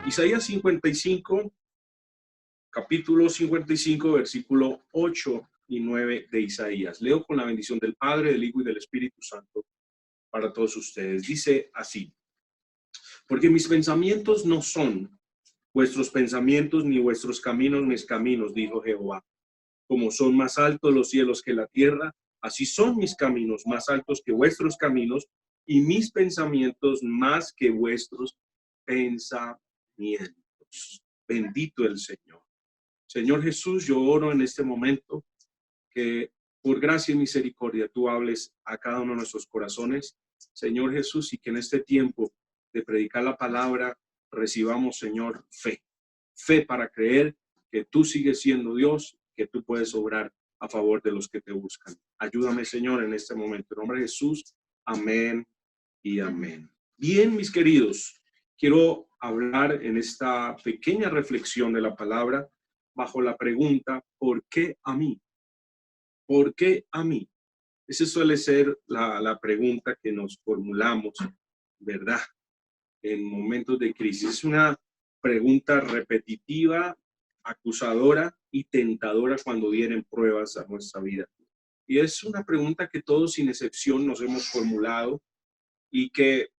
Isaías 55, capítulo 55, versículo 8 y 9 de Isaías. Leo con la bendición del Padre, del Hijo y del Espíritu Santo para todos ustedes. Dice así: porque mis pensamientos no son vuestros pensamientos, ni vuestros caminos mis caminos, dijo Jehová. Como son más altos los cielos que la tierra, así son mis caminos más altos que vuestros caminos, y mis pensamientos más que vuestros pensamientos. Bendito el Señor. Señor Jesús, yo oro en este momento que por gracia y misericordia tú hables a cada uno de nuestros corazones, Señor Jesús, y que en este tiempo de predicar la palabra recibamos, Señor, fe para creer que tú sigues siendo Dios, que tú puedes obrar a favor de los que te buscan. Ayúdame, Señor, en este momento. En nombre de Jesús, amén y amén. Bien, mis queridos, quiero hablar en esta pequeña reflexión de la palabra bajo la pregunta, ¿por qué a mí? ¿Por qué a mí? Esa suele ser la pregunta que nos formulamos, ¿verdad? En momentos de crisis. Es una pregunta repetitiva, acusadora y tentadora cuando vienen pruebas a nuestra vida. Y es una pregunta que todos sin excepción nos hemos formulado y que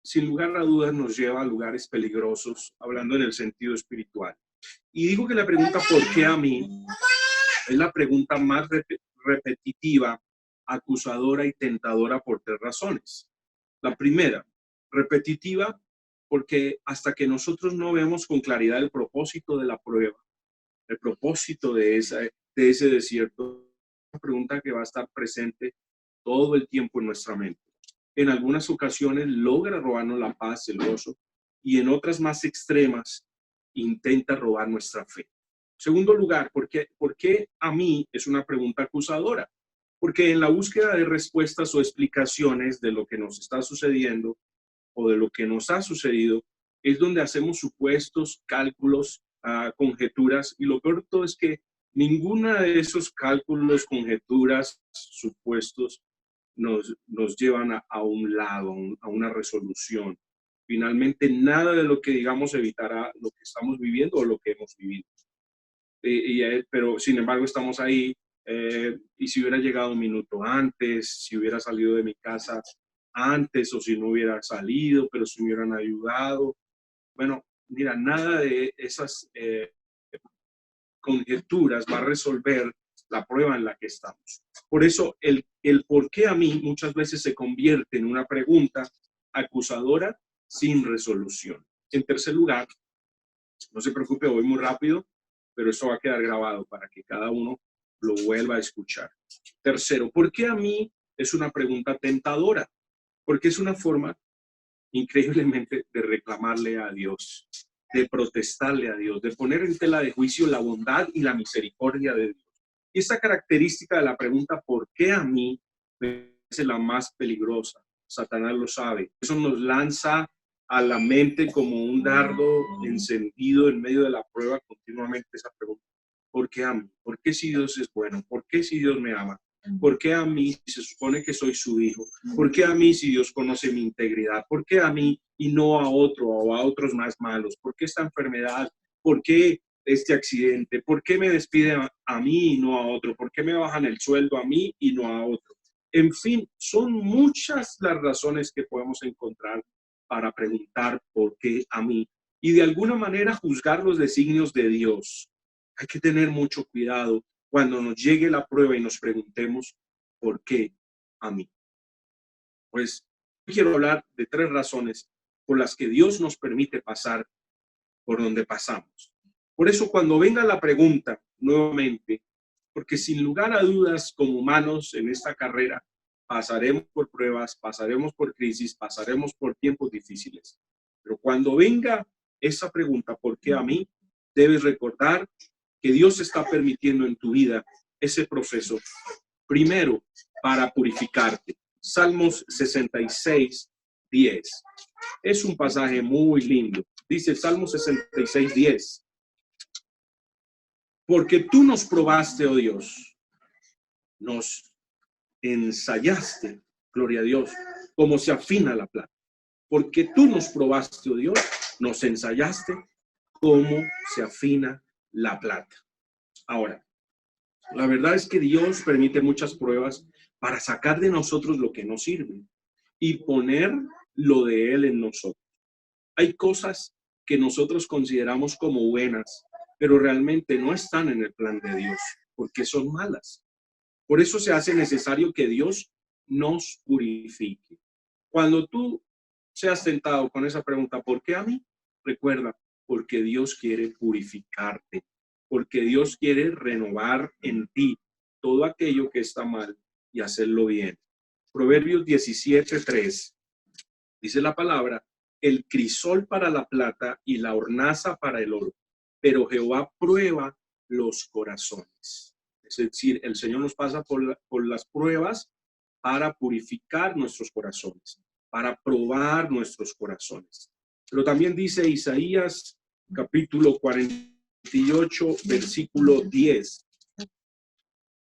sin lugar a dudas nos lleva a lugares peligrosos, hablando en el sentido espiritual. Y digo que la pregunta ¿por qué a mí? Es la pregunta más repetitiva, acusadora y tentadora por tres razones. La primera, repetitiva, porque hasta que nosotros no vemos con claridad el propósito de la prueba, el propósito de ese desierto, es una pregunta que va a estar presente todo el tiempo en nuestra mente. En algunas ocasiones logra robarnos la paz, el gozo, y en otras más extremas intenta robar nuestra fe. Segundo lugar, ¿por qué a mí? Es una pregunta acusadora. Porque en la búsqueda de respuestas o explicaciones de lo que nos está sucediendo o de lo que nos ha sucedido, es donde hacemos supuestos, cálculos, conjeturas, y lo peor de todo es que ninguna de esos cálculos, conjeturas, supuestos nos llevan a un lado, a una resolución. Finalmente, nada de lo que digamos evitará lo que estamos viviendo o lo que hemos vivido. Pero sin embargo estamos ahí, y si hubiera llegado un minuto antes, si hubiera salido de mi casa antes, o si no hubiera salido, pero si me hubieran ayudado. Bueno, mira, nada de esas conjeturas va a resolver la prueba en la que estamos. Por eso el por qué a mí muchas veces se convierte en una pregunta acusadora sin resolución. En tercer lugar, no se preocupe, voy muy rápido, pero esto va a quedar grabado para que cada uno lo vuelva a escuchar. Tercero, ¿por qué a mí? Es una pregunta tentadora, porque es una forma increíblemente de reclamarle a Dios, de protestarle a Dios, de poner en tela de juicio la bondad y la misericordia de Dios. Y esta característica de la pregunta ¿por qué a mí? Es la más peligrosa. Satanás lo sabe. Eso nos lanza a la mente como un dardo encendido en medio de la prueba continuamente esa pregunta. ¿Por qué a mí? ¿Por qué si Dios es bueno? ¿Por qué si Dios me ama? ¿Por qué a mí si se supone que soy su hijo? ¿Por qué a mí si Dios conoce mi integridad? ¿Por qué a mí y no a otro o a otros más malos? ¿Por qué esta enfermedad? ¿Por qué este accidente? ¿Por qué me despiden a mí y no a otro? ¿Por qué me bajan el sueldo a mí y no a otro? En fin, son muchas las razones que podemos encontrar para preguntar por qué a mí y de alguna manera juzgar los designios de Dios. Hay que tener mucho cuidado cuando nos llegue la prueba y nos preguntemos ¿por qué a mí? Pues quiero hablar de tres razones por las que Dios nos permite pasar por donde pasamos. Por eso cuando venga la pregunta nuevamente, porque sin lugar a dudas como humanos en esta carrera pasaremos por pruebas, pasaremos por crisis, pasaremos por tiempos difíciles. Pero cuando venga esa pregunta, ¿por qué a mí? Debes recordar que Dios está permitiendo en tu vida ese proceso, primero, para purificarte. Salmos 66, 10. Es un pasaje muy lindo. Dice el Salmo 66, 10. Porque tú nos probaste, oh Dios, nos ensayaste, gloria a Dios, como se afina la plata. porque tú nos probaste, oh Dios, nos ensayaste cómo se afina la plata. Ahora, la verdad es que Dios permite muchas pruebas para sacar de nosotros lo que nos sirve y poner lo de Él en nosotros. Hay cosas que nosotros consideramos como buenas, pero realmente no están en el plan de Dios, porque son malas. Por eso se hace necesario que Dios nos purifique. Cuando tú seas tentado con esa pregunta, ¿por qué a mí? Recuerda, porque Dios quiere purificarte, porque Dios quiere renovar en ti todo aquello que está mal y hacerlo bien. Proverbios 17:3 dice la palabra: el crisol para la plata y la hornaza para el oro, pero Jehová prueba los corazones. Es decir, el Señor nos pasa por las pruebas para purificar nuestros corazones, para probar nuestros corazones. Pero también dice Isaías capítulo 48, versículo 10.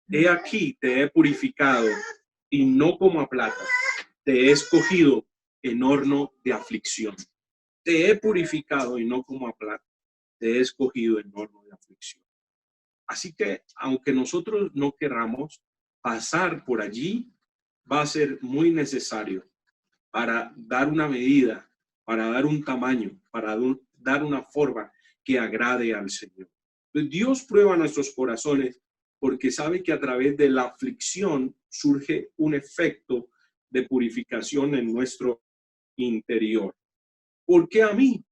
He aquí te he purificado y no como a plata, te he escogido en horno de aflicción. Te he purificado y no como a plata, te he escogido en horno de aflicción. Así que, aunque nosotros no querramos, pasar por allí va a ser muy necesario para dar una medida, para dar un tamaño, para dar una forma que agrade al Señor. Entonces, Dios prueba nuestros corazones porque sabe que a través de la aflicción surge un efecto de purificación en nuestro interior. ¿Por qué a mí?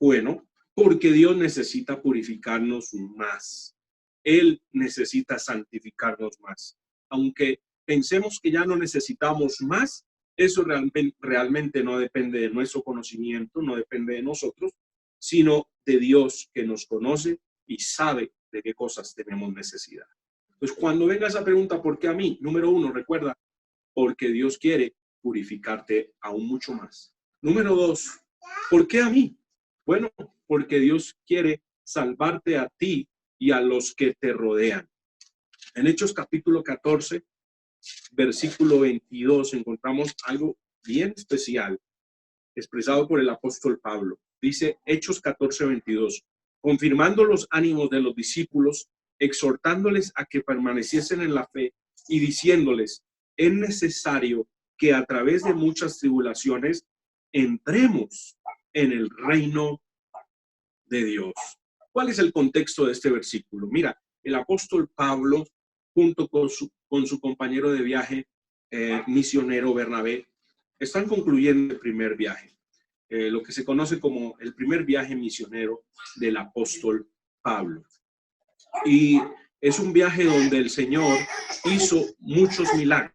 Bueno, porque Dios necesita purificarnos más. Él necesita santificarnos más. Aunque pensemos que ya no necesitamos más, eso realmente no depende de nuestro conocimiento, no depende de nosotros, sino de Dios, que nos conoce y sabe de qué cosas tenemos necesidad. Entonces, cuando venga esa pregunta, ¿por qué a mí? Número uno, recuerda, porque Dios quiere purificarte aún mucho más. Número dos, ¿por qué a mí? Bueno, porque Dios quiere salvarte a ti y a los que te rodean. En Hechos capítulo 14, versículo 22, encontramos algo bien especial expresado por el apóstol Pablo. Dice Hechos 14, 22, confirmando los ánimos de los discípulos, exhortándoles a que permaneciesen en la fe y diciéndoles: es necesario que a través de muchas tribulaciones entremos en el reino de Dios. ¿Cuál es el contexto de este versículo? Mira, el apóstol Pablo, junto con su compañero de viaje misionero Bernabé, están concluyendo el primer viaje, lo que se conoce como el primer viaje misionero del apóstol Pablo. Y es un viaje donde el Señor hizo muchos milagros,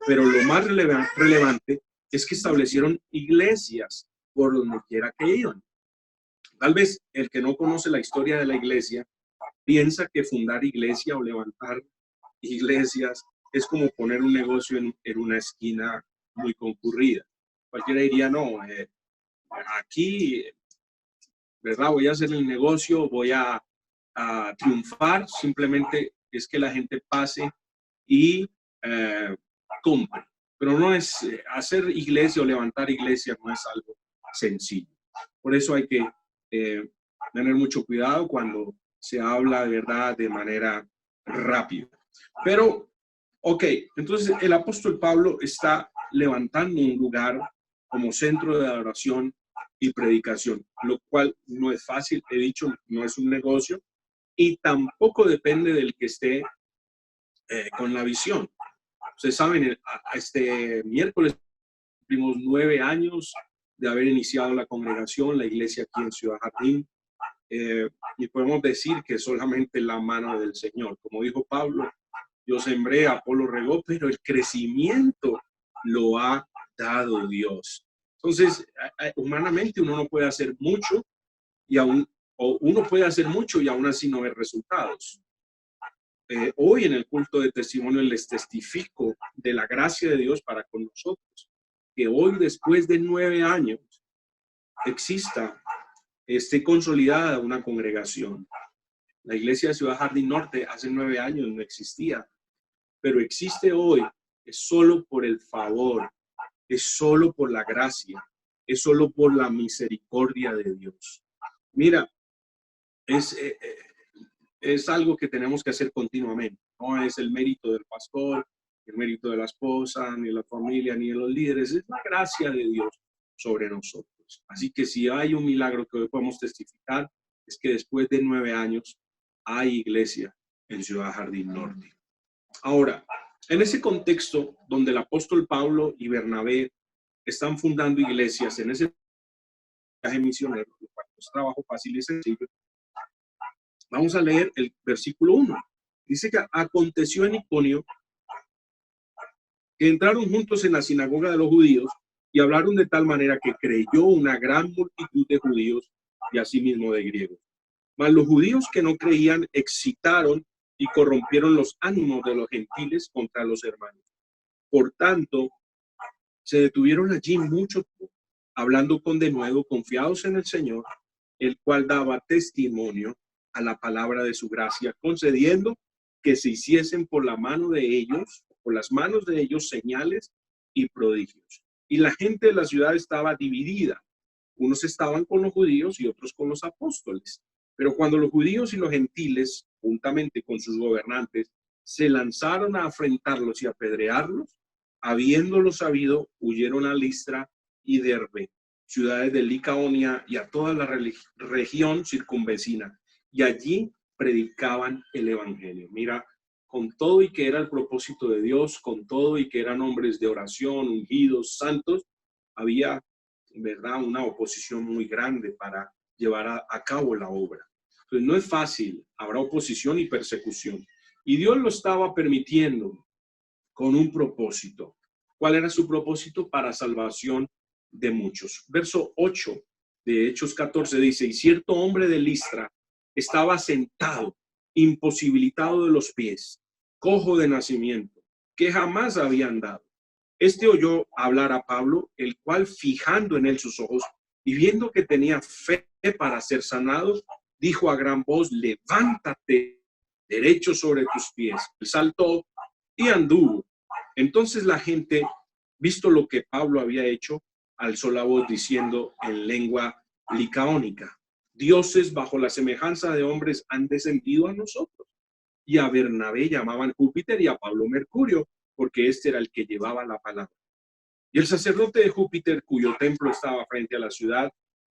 pero lo más relevante es que establecieron iglesias por donde quiera que iban. Tal vez el que no conoce la historia de la iglesia piensa que fundar iglesia o levantar iglesias es como poner un negocio en una esquina muy concurrida. Cualquiera diría, no, aquí, ¿verdad? Voy a hacer el negocio, voy a triunfar, simplemente es que la gente pase y compre. Pero no es hacer iglesia o levantar iglesia, no es algo sencillo. Por eso hay que tener mucho cuidado cuando se habla de verdad de manera rápida. Pero, ok, entonces el apóstol Pablo está levantando un lugar como centro de adoración y predicación, lo cual no es fácil, he dicho, no es un negocio y tampoco depende del que esté con la visión. Ustedes saben, este miércoles cumplimos 9 años de haber iniciado la congregación, la iglesia aquí en Ciudad Jardín, y podemos decir que solamente la mano del Señor. Como dijo Pablo, yo sembré, Apolo regó, pero el crecimiento lo ha dado Dios. Entonces, humanamente uno no puede hacer mucho y uno puede hacer mucho y aún así no ver resultados. Hoy en el culto de testimonio les testifico de la gracia de Dios para con nosotros, que hoy después de 9 años esté consolidada una congregación. La iglesia de Ciudad Jardín Norte hace 9 años no existía, pero existe hoy, es solo por el favor, es solo por la gracia, es solo por la misericordia de Dios. Mira, es, es algo que tenemos que hacer continuamente. No es el mérito del pastor, el mérito de la esposa, ni la familia, ni de los líderes. Es la gracia de Dios sobre nosotros. Así que si hay un milagro que hoy podemos testificar, es que después de 9 años hay iglesia en Ciudad Jardín Norte. Ahora, en ese contexto donde el apóstol Pablo y Bernabé están fundando iglesias, en ese viaje misionero, lo cual no es trabajo fácil y sencillo, vamos a leer el versículo 1. Dice que aconteció en Iconio que entraron juntos en la sinagoga de los judíos y hablaron de tal manera que creyó una gran multitud de judíos y asimismo de griegos. Mas los judíos que no creían excitaron y corrompieron los ánimos de los gentiles contra los hermanos. Por tanto, se detuvieron allí mucho tiempo, hablando con denuedo, confiados en el Señor, el cual daba testimonio a la palabra de su gracia, concediendo que se hiciesen por la mano de ellos, por las manos de ellos, señales y prodigios. Y la gente de la ciudad estaba dividida. Unos estaban con los judíos y otros con los apóstoles. Pero cuando los judíos y los gentiles, juntamente con sus gobernantes, se lanzaron a afrentarlos y apedrearlos, habiéndolo sabido, huyeron a Listra y Derbe, ciudades de Licaonia y a toda la región circunvecina, y allí predicaban el evangelio. Mira, con todo y que era el propósito de Dios, con todo y que eran hombres de oración, ungidos, santos, había, ¿verdad?, una oposición muy grande para llevar a cabo la obra. Entonces no es fácil, habrá oposición y persecución. Y Dios lo estaba permitiendo con un propósito. ¿Cuál era su propósito? Para salvación de muchos. Verso 8 de Hechos 14 dice, y cierto hombre de Listra estaba sentado, imposibilitado de los pies, cojo de nacimiento, que jamás había andado. Este oyó hablar a Pablo, el cual, fijando en él sus ojos y viendo que tenía fe para ser sanado, dijo a gran voz, levántate derecho sobre tus pies. Él saltó y anduvo. Entonces la gente, visto lo que Pablo había hecho, alzó la voz diciendo en lengua licaónica, dioses bajo la semejanza de hombres han descendido a nosotros. Y a Bernabé llamaban Júpiter y a Pablo Mercurio, porque este era el que llevaba la palabra. Y el sacerdote de Júpiter, cuyo templo estaba frente a la ciudad,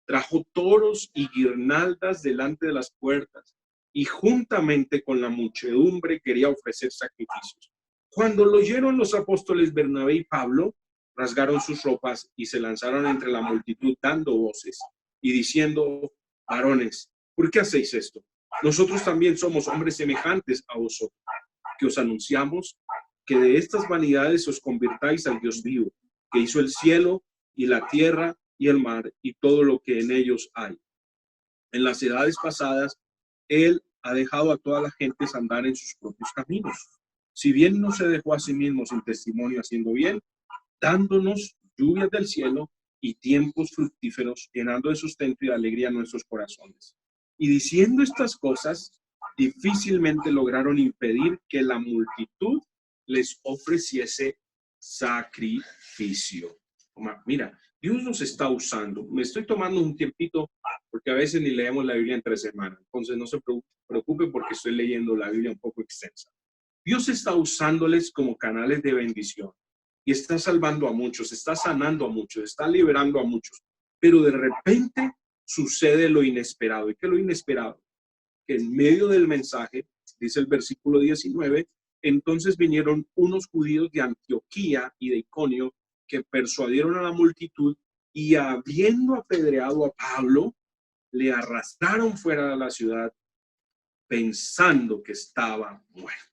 trajo toros y guirnaldas delante de las puertas, y juntamente con la muchedumbre quería ofrecer sacrificios. Cuando lo oyeron los apóstoles Bernabé y Pablo, rasgaron sus ropas y se lanzaron entre la multitud dando voces y diciendo, varones, ¿por qué hacéis esto? Nosotros también somos hombres semejantes a vosotros, que os anunciamos que de estas vanidades os convirtáis al Dios vivo, que hizo el cielo y la tierra y el mar y todo lo que en ellos hay. En las edades pasadas, Él ha dejado a todas las gentes andar en sus propios caminos. Si bien no se dejó a sí mismo sin testimonio haciendo bien, dándonos lluvias del cielo y tiempos fructíferos, llenando de sustento y de alegría nuestros corazones. Y diciendo estas cosas, difícilmente lograron impedir que la multitud les ofreciese sacrificio. Mira, Dios nos está usando. Me estoy tomando un tiempito porque a veces ni leemos la Biblia en 3 semanas. Entonces no se preocupe porque estoy leyendo la Biblia un poco extensa. Dios está usándoles como canales de bendición y está salvando a muchos, está sanando a muchos, está liberando a muchos. Pero de repente sucede lo inesperado. ¿Y qué es lo inesperado? Que en medio del mensaje, dice el versículo 19, entonces vinieron unos judíos de Antioquía y de Iconio que persuadieron a la multitud y habiendo apedreado a Pablo, le arrastraron fuera de la ciudad pensando que estaba muerto.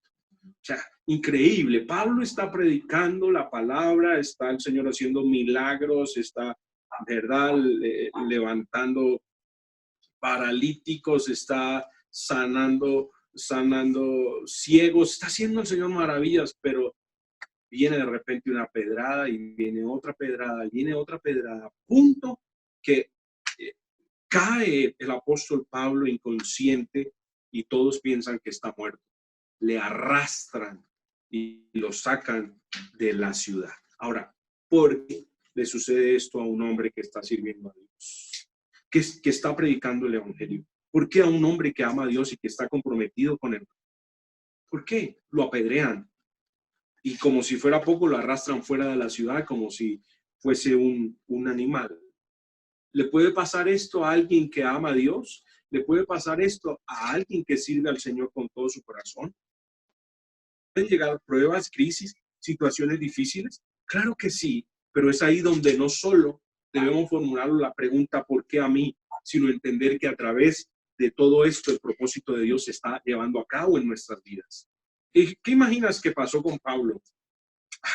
O sea, increíble. Pablo está predicando la palabra, está el Señor haciendo milagros, está, ¿verdad?, levantando paralíticos, está sanando ciegos, está haciendo el Señor maravillas, pero viene de repente una pedrada y viene otra pedrada, punto que cae el apóstol Pablo inconsciente y todos piensan que está muerto. Le arrastran y lo sacan de la ciudad. Ahora, ¿por qué? le sucede esto a un hombre que está sirviendo a Dios, que está predicando el evangelio? ¿Por qué a un hombre que ama a Dios y que está comprometido con él? ¿Por qué? Lo apedrean y como si fuera poco lo arrastran fuera de la ciudad como si fuese un animal. ¿Le puede pasar esto a alguien que ama a Dios? ¿Le puede pasar esto a alguien que sirve al Señor con todo su corazón? ¿Pueden llegar pruebas, crisis, situaciones difíciles? Claro que sí, pero es ahí donde no solo debemos formular la pregunta ¿por qué a mí?, sino entender que a través de todo esto el propósito de Dios se está llevando a cabo en nuestras vidas. ¿Qué imaginas que pasó con Pablo?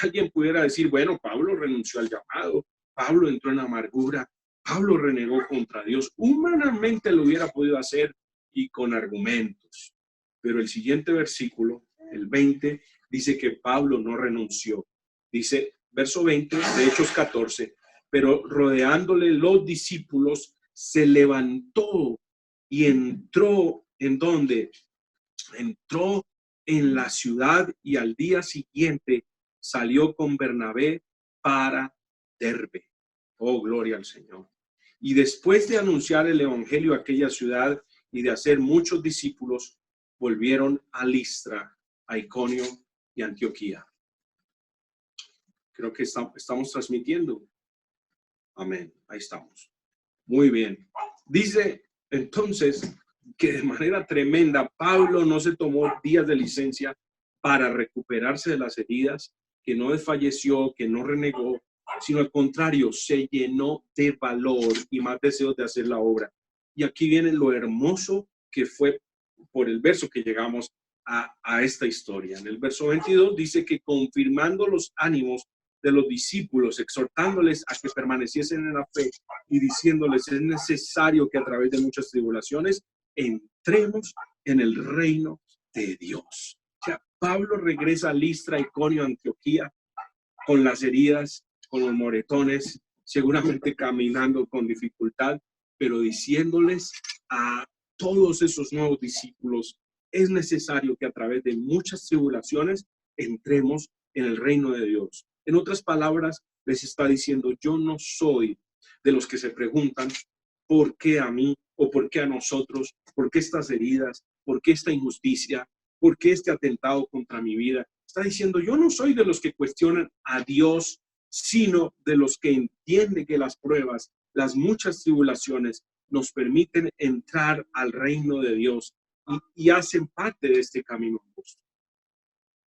Alguien pudiera decir, bueno, Pablo renunció al llamado, Pablo entró en amargura, Pablo renegó contra Dios. Humanamente lo hubiera podido hacer y con argumentos. Pero el siguiente versículo, el 20, dice que Pablo no renunció. Dice, verso 20 de Hechos 14, pero rodeándole los discípulos, se levantó y entró, ¿en dónde? Entró en la ciudad y al día siguiente salió con Bernabé para Derbe. Oh, gloria al Señor. Y después de anunciar el evangelio a aquella ciudad y de hacer muchos discípulos, volvieron a Listra, a Iconio y Antioquía. Creo que estamos transmitiendo. Amén. Ahí estamos. Muy bien. Dice entonces que de manera tremenda Pablo no se tomó días de licencia para recuperarse de las heridas, que no desfalleció, que no renegó, sino al contrario, se llenó de valor y más deseos de hacer la obra. Y aquí viene lo hermoso que fue por el verso que llegamos a esta historia. En el verso 22 dice que confirmando los ánimos de los discípulos, exhortándoles a que permaneciesen en la fe y diciéndoles es necesario que a través de muchas tribulaciones entremos en el reino de Dios. O sea, Pablo regresa a Listra, Iconio, Antioquía con las heridas, con los moretones, seguramente caminando con dificultad, pero diciéndoles a todos esos nuevos discípulos, es necesario que a través de muchas tribulaciones entremos en el reino de Dios. En otras palabras, les está diciendo, yo no soy de los que se preguntan por qué a mí o por qué a nosotros, por qué estas heridas, por qué esta injusticia, por qué este atentado contra mi vida. Está diciendo, yo no soy de los que cuestionan a Dios, sino de los que entienden que las pruebas, las muchas tribulaciones nos permiten entrar al reino de Dios y hacen parte de este camino justo.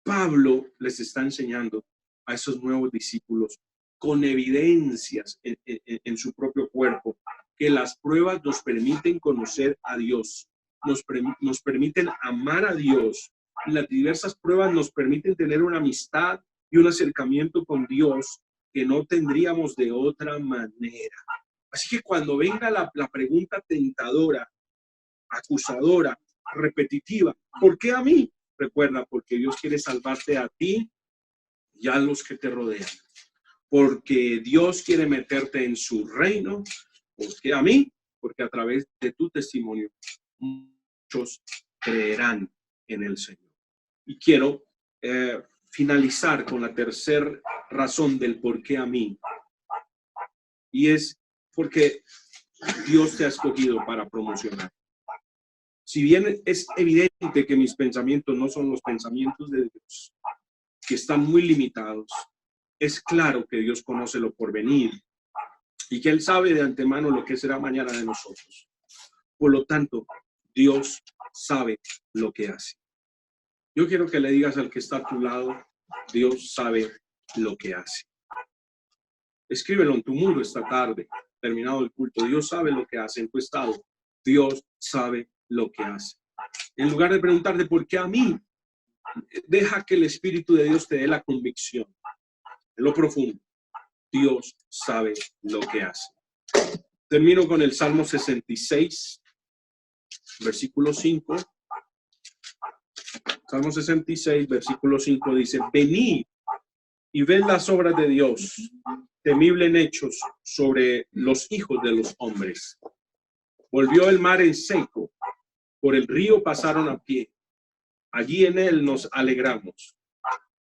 Pablo les está enseñando a esos nuevos discípulos con evidencias en su propio cuerpo, que las pruebas nos permiten conocer a Dios, nos permiten amar a Dios. Las diversas pruebas nos permiten tener una amistad y un acercamiento con Dios que no tendríamos de otra manera. Así que cuando venga la pregunta tentadora, acusadora, repetitiva, ¿por qué a mí? Recuerda, porque Dios quiere salvarte a ti y a los que te rodean. Porque Dios quiere meterte en su reino. ¿Por qué a mí? Porque a través de tu testimonio muchos creerán en el Señor. Y quiero finalizar con la tercera razón del por qué a mí. Y es porque Dios te ha escogido para promocionar. Si bien es evidente que mis pensamientos no son los pensamientos de Dios, que están muy limitados, es claro que Dios conoce lo porvenir y que Él sabe de antemano lo que será mañana de nosotros. Por lo tanto, Dios sabe lo que hace. Yo quiero que le digas al que está a tu lado, Dios sabe lo que hace. Escríbelo en tu muro esta tarde, terminado el culto. Dios sabe lo que hace en tu estado. Dios sabe lo que hace. En lugar de preguntarte por qué a mí, deja que el Espíritu de Dios te dé la convicción. En lo profundo, Dios sabe lo que hace. Termino con el Salmo 66, versículo 5. Salmo 66, versículo 5 dice, venid y ved las obras de Dios, temible en hechos sobre los hijos de los hombres. Volvió el mar en seco, por el río pasaron a pie. Allí en él nos alegramos.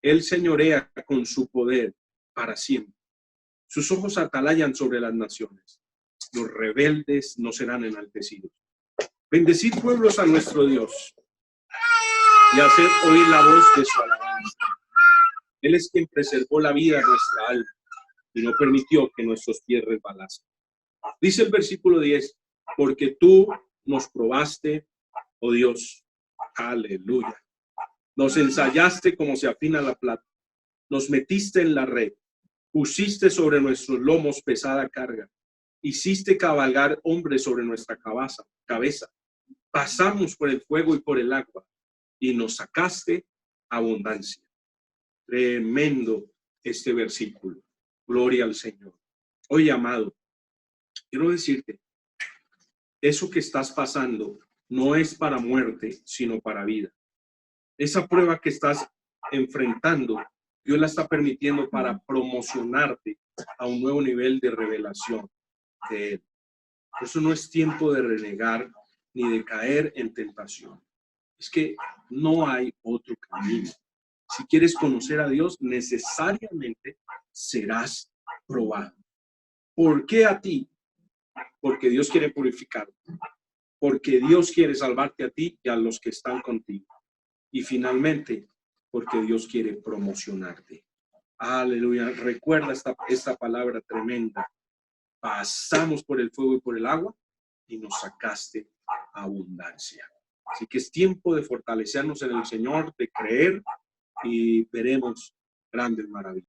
Él señorea con su poder para siempre. Sus ojos atalayan sobre las naciones. Los rebeldes no serán enaltecidos. Bendecid pueblos a nuestro Dios y hacer oír la voz de su alabanza. Él es quien preservó la vida de nuestra alma y no permitió que nuestros pies resbalasen. Dice el versículo 10, porque tú nos probaste, oh Dios, aleluya. Nos ensayaste como se afina la plata, nos metiste en la red, pusiste sobre nuestros lomos pesada carga, hiciste cabalgar hombres sobre nuestra cabeza. Pasamos por el fuego y por el agua y nos sacaste abundancia. Tremendo este versículo. Gloria al Señor. Oye, amado, quiero decirte, eso que estás pasando no es para muerte, sino para vida. Esa prueba que estás enfrentando, Dios la está permitiendo para promocionarte a un nuevo nivel de revelación de Él. Eso no es tiempo de renegar ni de caer en tentación. Es que no hay otro camino. Si quieres conocer a Dios, necesariamente serás probado. ¿Por qué a ti? Porque Dios quiere purificarte. Porque Dios quiere salvarte a ti y a los que están contigo. Y finalmente, porque Dios quiere promocionarte. Aleluya. Recuerda esta palabra tremenda. Pasamos por el fuego y por el agua y nos sacaste abundancia. Así que es tiempo de fortalecernos en el Señor, de creer y veremos grandes maravillas.